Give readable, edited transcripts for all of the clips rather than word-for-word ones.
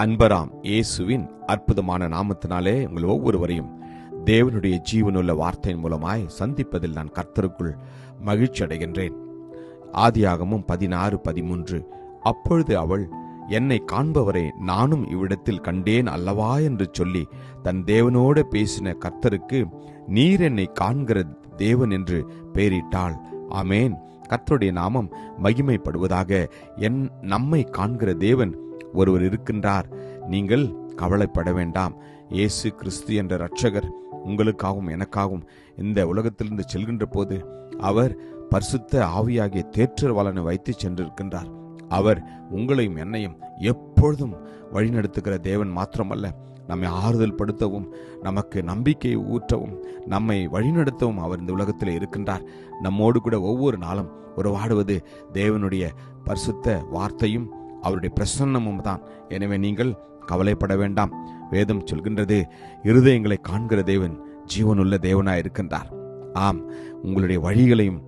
அன்பராம் இயேசுவின் அற்புதமான நாமத்தினாலே உங்கள் ஒவ்வொருவரையும் தேவனுடைய ஜீவனுள்ள வார்த்தையின் மூலமாய் சந்திப்பதில் நான் கர்த்தருக்குள் மகிழ்ச்சி அடைகின்றேன். ஆதியாகமம் 16:13. அப்பொழுது அவள், என்னை காண்பவரை நானும் இவ்விடத்தில் கண்டேன் அல்லவா என்று சொல்லி தன் தேவனோடு பேசின கர்த்தருக்கு நீர் என்னை காண்கிற தேவன் என்று பெயரிட்டாள். ஆமேன். கர்த்தருடைய நாமம் மகிமைப்படுவதாக. நம்மை காண்கிற தேவன் ஒருவர் இருக்கின்றார். நீங்கள் கவலைப்பட வேண்டாம். இயேசு கிறிஸ்து என்ற இரட்சகர் உங்களுக்காகவும் எனக்காகவும் இந்த உலகத்திலிருந்து செல்கின்ற போது அவர் பரிசுத்த ஆவியாகிய தேற்றரவாளனை வைத்து சென்றிருக்கின்றார். அவர் உங்களையும் என்னையும் எப்பொழுதும் வழிநடத்துகிற தேவன் மாத்திரமல்ல, நம்மை ஆறுதல் படுத்தவும் நமக்கு நம்பிக்கையை ஊற்றவும் நம்மை வழிநடத்தவும் அவர் இந்த உலகத்தில் இருக்கின்றார். நம்மோடு கூட ஒவ்வொரு நாளும் உறவாடுவது தேவனுடைய பரிசுத்த வார்த்தையும் அவருடைய பிரசன்னமும் தான். எனவே நீங்கள் கவலைப்பட வேண்டாம். வேதம் சொல்கின்றது, இருதயங்களை காண்கிற தேவன் ஜீவனுள்ள தேவனாய் இருக்கின்றார். ஆம், உங்களுடைய வழிகளையும்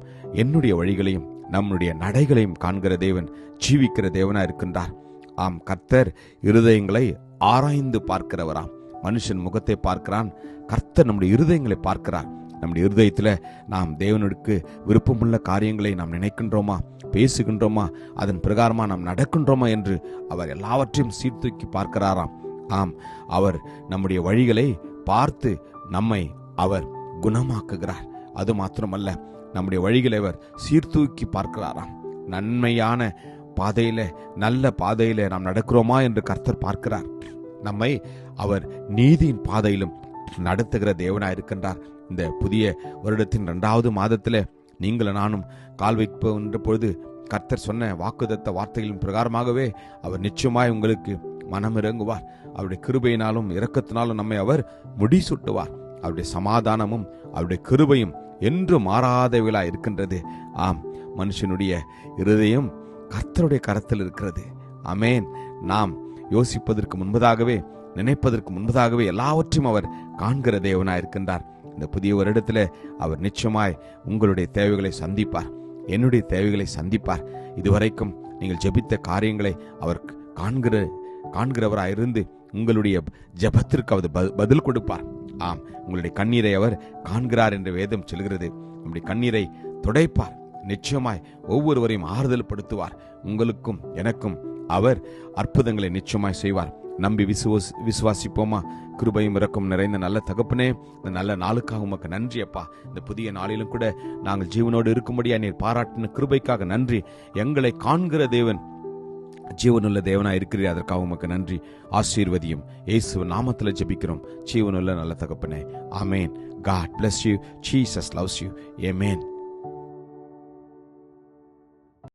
என்னுடைய வழிகளையும் நம்முடைய நடைகளையும் காண்கிற தேவன் ஜீவிக்கிற தேவனாய் இருக்கின்றார். ஆம், கர்த்தர் இருதயங்களை ஆராய்ந்து பார்க்கிறவராம். மனுஷன் முகத்தை பார்க்கிறான், கர்த்தர் நம்முடைய இருதயங்களை பார்க்கிறார். நம்முடைய இருதயத்துல நாம் தேவனுக்கு விருப்பமுள்ள காரியங்களை நாம் நினைக்கின்றோமா, பேசுகின்றோமா, அதன் பிரகாரமா நாம் நடக்கின்றோமா என்று அவர் எல்லாவற்றையும் சீர்தூக்கி பார்க்கிறாராம். ஆம், அவர் நம்முடைய வழிகளை பார்த்து நம்மை அவர் குணமாக்குகிறார். அது மாத்திரமல்ல, நம்முடைய வழிகளை அவர் சீர்தூக்கி பார்க்கிறாராம். நன்மையான பாதையில, நல்ல பாதையில நாம் நடக்கிறோமா என்று கர்த்தர் பார்க்கிறார். நம்மை அவர் நீதியின் பாதையிலும் நடத்துகிற தேவனாய் இருக்கின்றார். இந்த புதிய வருடத்தின் 2வது மாதத்துல நீங்கள் நானும் கால் வைக்கின்ற பொழுது கர்த்தர் சொன்ன வாக்குத்தத்த வார்த்தைகளின் பிரகாரமாகவே அவர் நிச்சயமாய் உங்களுக்கு மனம் இறங்குவார். அவருடைய கிருபையினாலும் இரக்கத்தினாலும் நம்மை அவர் முடிசூட்டுவார். அவருடைய சமாதானமும் அவருடைய கிருபையும் என்று மாறாதவைகளா இருக்கின்றது. ஆம், மனுஷனுடைய இருதயம் கர்த்தருடைய கரத்தில் இருக்கிறது. ஆமேன். நாம் யோசிப்பதற்கு முன்பதாகவே, நினைப்பதற்கு முன்பதாகவே எல்லாவற்றையும் அவர் காண்கிற தேவனாய் இருக்கின்றார். இந்த புதிய வருடத்துல அவர் நிச்சயமாய் உங்களுடைய தேவைகளை சந்திப்பார், என்னுடைய தேவைகளை சந்திப்பார். இதுவரைக்கும் நீங்கள் ஜெபித்த காரியங்களை அவர் காண்கிறவராயிருந்து உங்களுடைய ஜெபத்திற்கு அவர் பதில் கொடுப்பார். ஆம், உங்களுடைய கண்ணீரை அவர் காண்கிறார் என்று வேதம் சொல்கிறது. நம்முடைய கண்ணீரை துடைப்பார். நிச்சயமாய் ஒவ்வொருவரையும் ஆறுதல் படுத்துவார். உங்களுக்கும் எனக்கும் அவர் அற்புதங்களை நிச்சயமாய் செய்வார். நம்பி விசுவாசிப்போமா? கிருபையும் இரக்கம் நிறைந்த நல்ல தகப்பனே, இந்த நல்ல நாளுக்காக உமக்கு நன்றி அப்பா. இந்த புதிய நாளிலும் கூட நாங்கள் ஜீவனோடு இருக்கும்படியா நீர் பாராட்டின கிருபைக்காக நன்றி. எங்களை காண்கிற தேவன் ஜீவனுள்ள தேவனாய் இருக்கிறீர், அதற்காக உமக்கு நன்றி. ஆசீர்வதியும் இயேசுவின் நாமத்தில் ஜெபிக்கிறோம் ஜீவனுள்ள நல்ல தகப்பனே. ஆமேன். God bless you. Jesus loves you. Amen.